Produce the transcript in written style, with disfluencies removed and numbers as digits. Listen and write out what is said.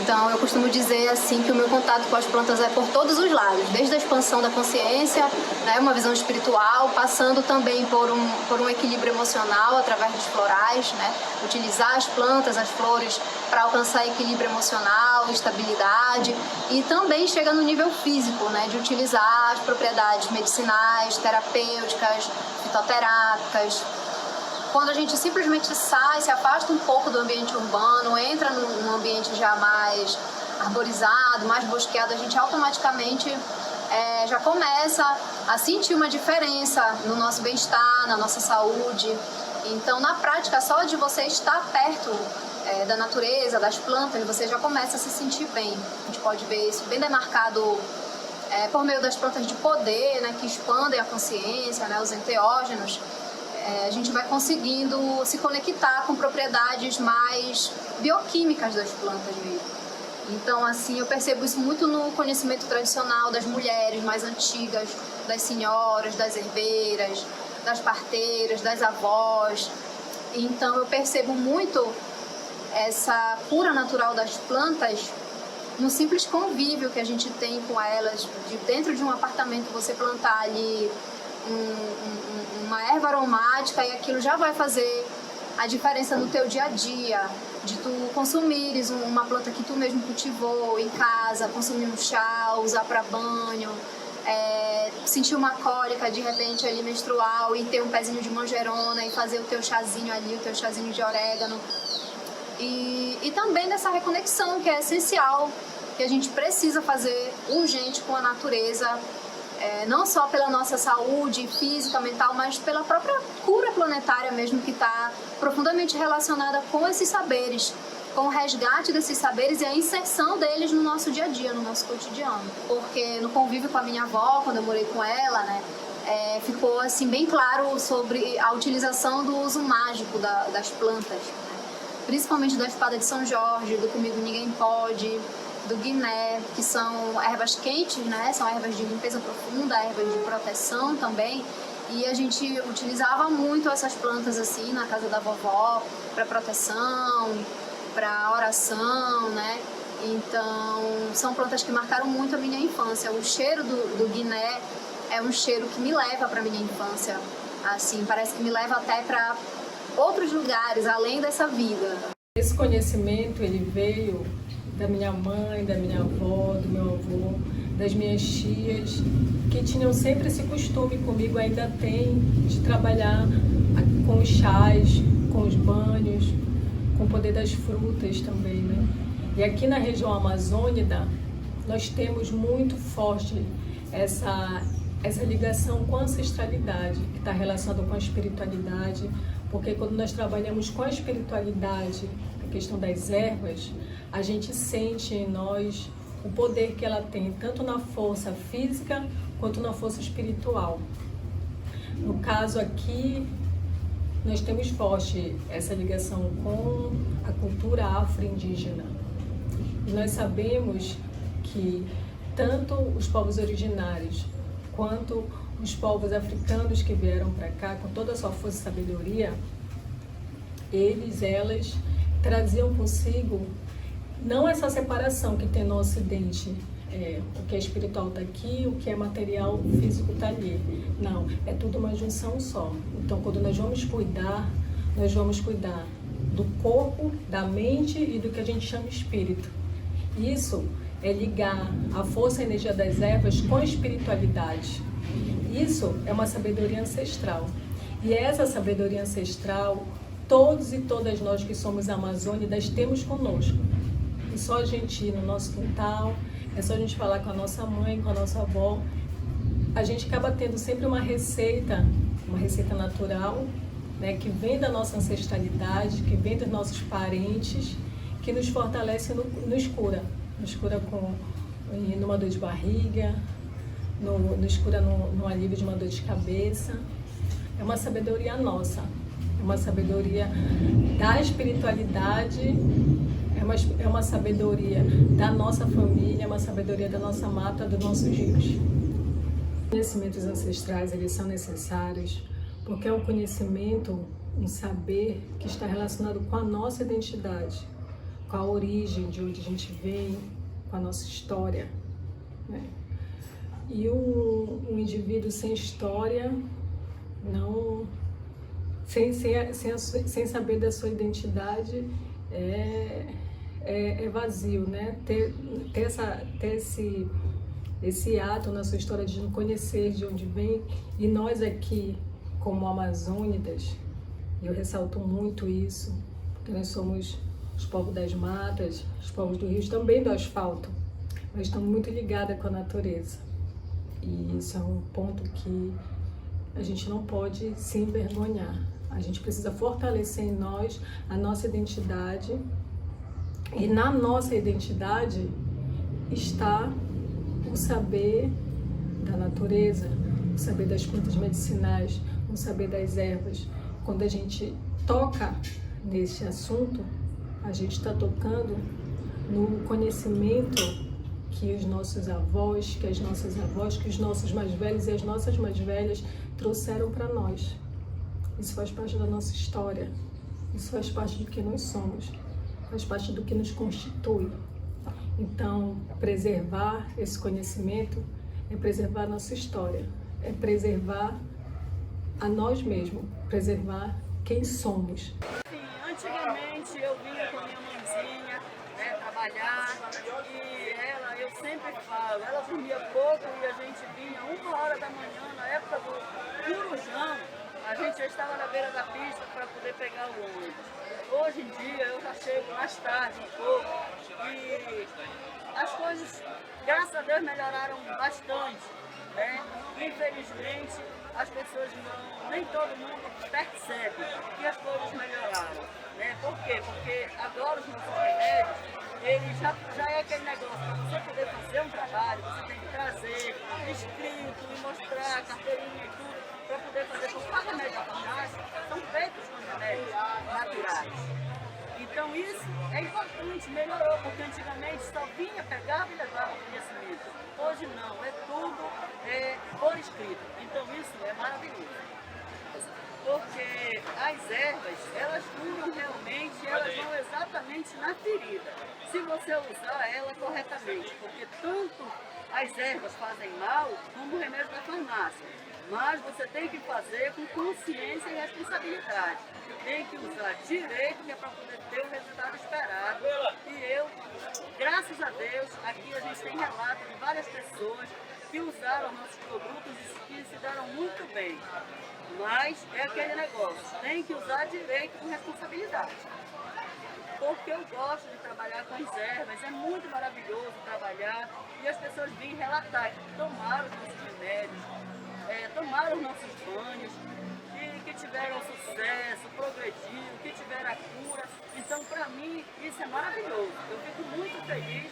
Então eu costumo dizer assim que o meu contato com as plantas é por todos os lados, desde a expansão da consciência, né, uma visão espiritual, passando também por um equilíbrio emocional através dos florais, né, utilizar as plantas, as flores para alcançar equilíbrio emocional, estabilidade, e também chega no nível físico, né, de utilizar as propriedades medicinais, terapêuticas, fitoterápicas. Quando a gente simplesmente sai, se afasta um pouco do ambiente urbano, entra num ambiente já mais arborizado, mais bosqueado, a gente automaticamente já começa a sentir uma diferença no nosso bem-estar, na nossa saúde. Então, na prática, só de você estar perto da natureza, das plantas, você já começa a se sentir bem. A gente pode ver isso bem demarcado por meio das plantas de poder, né, que expandem a consciência, né, os enteógenos. A gente vai conseguindo se conectar com propriedades mais bioquímicas das plantas mesmo. Então, assim, eu percebo isso muito no conhecimento tradicional das mulheres mais antigas, das senhoras, das herdeiras, das parteiras, das avós. Então, eu percebo muito essa cura natural das plantas no simples convívio que a gente tem com elas. Dentro de um apartamento, você plantar ali uma erva aromática, e aquilo já vai fazer a diferença no teu dia a dia, de tu consumires uma planta que tu mesmo cultivou em casa, consumir um chá, usar para banho, sentir uma cólica de repente ali menstrual e ter um pezinho de manjerona e fazer o teu chazinho ali, o teu chazinho de orégano. E também dessa reconexão que é essencial, que a gente precisa fazer urgente com a natureza, não só pela nossa saúde física, mental, mas pela própria cura planetária mesmo, que está profundamente relacionada com esses saberes, com o resgate desses saberes e a inserção deles no nosso dia a dia, no nosso cotidiano. Porque no convívio com a minha avó, quando eu morei com ela, né, ficou assim bem claro sobre a utilização do uso mágico das plantas, né? Principalmente da espada de São Jorge, do Comigo Ninguém Pode, do guiné, que são ervas quentes, né? São ervas de limpeza profunda, ervas de proteção também. E a gente utilizava muito essas plantas assim na casa da vovó para proteção, para oração, né? Então, são plantas que marcaram muito a minha infância. O cheiro do guiné é um cheiro que me leva para minha infância. Assim, parece que me leva até para outros lugares além dessa vida. Esse conhecimento ele veio da minha mãe, da minha avó, do meu avô, das minhas tias, que tinham sempre esse costume comigo, ainda tem, de trabalhar com os chás, com os banhos, com o poder das frutas também, né? E aqui na região amazônica, nós temos muito forte essa ligação com a ancestralidade, que está relacionada com a espiritualidade, porque quando nós trabalhamos com a espiritualidade, a questão das ervas, a gente sente em nós o poder que ela tem, tanto na força física quanto na força espiritual. No caso aqui, nós temos forte essa ligação com a cultura afro-indígena. E nós sabemos que tanto os povos originários quanto os povos africanos que vieram para cá com toda a sua força e sabedoria, elas traziam consigo não essa separação que tem no Ocidente, o que é espiritual está aqui, o que é material, físico está ali. Não, é tudo uma junção só. Então, quando nós vamos cuidar do corpo, da mente e do que a gente chama espírito. Isso é ligar a força e a energia das ervas com a espiritualidade. Isso é uma sabedoria ancestral. E essa sabedoria ancestral, todos e todas nós que somos amazônicas temos conosco. É só a gente ir no nosso quintal, é só a gente falar com a nossa mãe, com a nossa avó. A gente acaba tendo sempre uma receita natural, né, que vem da nossa ancestralidade, que vem dos nossos parentes, que nos fortalece e nos cura. Nos cura numa dor de barriga, nos cura no alívio de uma dor de cabeça. É uma sabedoria nossa, é uma sabedoria da espiritualidade, é uma sabedoria da nossa família, é uma sabedoria da nossa mata, dos nossos rios. Os conhecimentos ancestrais, eles são necessários porque é um conhecimento, um saber que está relacionado com a nossa identidade, com a origem de onde a gente vem, com a nossa história, né? E um indivíduo sem história, sem saber da sua identidade, é vazio, né? Ter esse ato na sua história de conhecer de onde vem, e nós aqui, como amazônidas, eu ressalto muito isso, porque nós somos os povos das matas, os povos do rio, também do asfalto, mas estamos muito ligadas com a natureza. E isso é um ponto que a gente não pode se envergonhar. A gente precisa fortalecer em nós a nossa identidade, e na nossa identidade está o saber da natureza, o saber das plantas medicinais, o saber das ervas. Quando a gente toca nesse assunto, a gente está tocando no conhecimento que os nossos avós, que as nossas avós, que os nossos mais velhos e as nossas mais velhas trouxeram para nós. Isso faz parte da nossa história, isso faz parte do que nós somos, faz parte do que nos constitui. Então, preservar esse conhecimento é preservar a nossa história, é preservar a nós mesmos, preservar quem somos. Antigamente eu vinha com a minha mãezinha, né, trabalhar, e eu sempre falo, ela dormia pouco e a gente vinha 1h da manhã, na época do Corujão, a gente já estava na beira da pista para poder pegar o ônibus. Hoje em dia eu já chego mais tarde um pouco, e as coisas, graças a Deus, melhoraram bastante, né? Infelizmente, as pessoas nem todo mundo percebe que as coisas melhoraram, né? Por quê? Porque agora os nossos remédios, ele já é aquele negócio, para você poder fazer um trabalho, você tem que trazer escrito e mostrar a carteirinha e tudo, para poder fazer, porque os remédios da farmácia são feitos com remédios naturais. Então isso é importante, melhorou, porque antigamente só vinha, pegava e levava o conhecimento. Hoje não, é tudo por escrito. Então isso é maravilhoso. Porque as ervas, elas curam realmente, elas vão exatamente na ferida. Se você usar ela corretamente, porque tanto as ervas fazem mal como o remédio da farmácia. Mas você tem que fazer com consciência e responsabilidade. Tem que usar direito, que é para poder ter o resultado esperado. E eu, graças a Deus, aqui a gente tem relato de várias pessoas que usaram nossos produtos e que se deram muito bem. Mas é aquele negócio, tem que usar direito com responsabilidade. Porque eu gosto de trabalhar com as ervas, é muito maravilhoso trabalhar, e as pessoas vêm relatar que tomaram os nossos remédios, tomaram os nossos banhos, que tiveram sucesso, progrediram, que tiveram a cura. Então, para mim, isso é maravilhoso. Eu fico muito feliz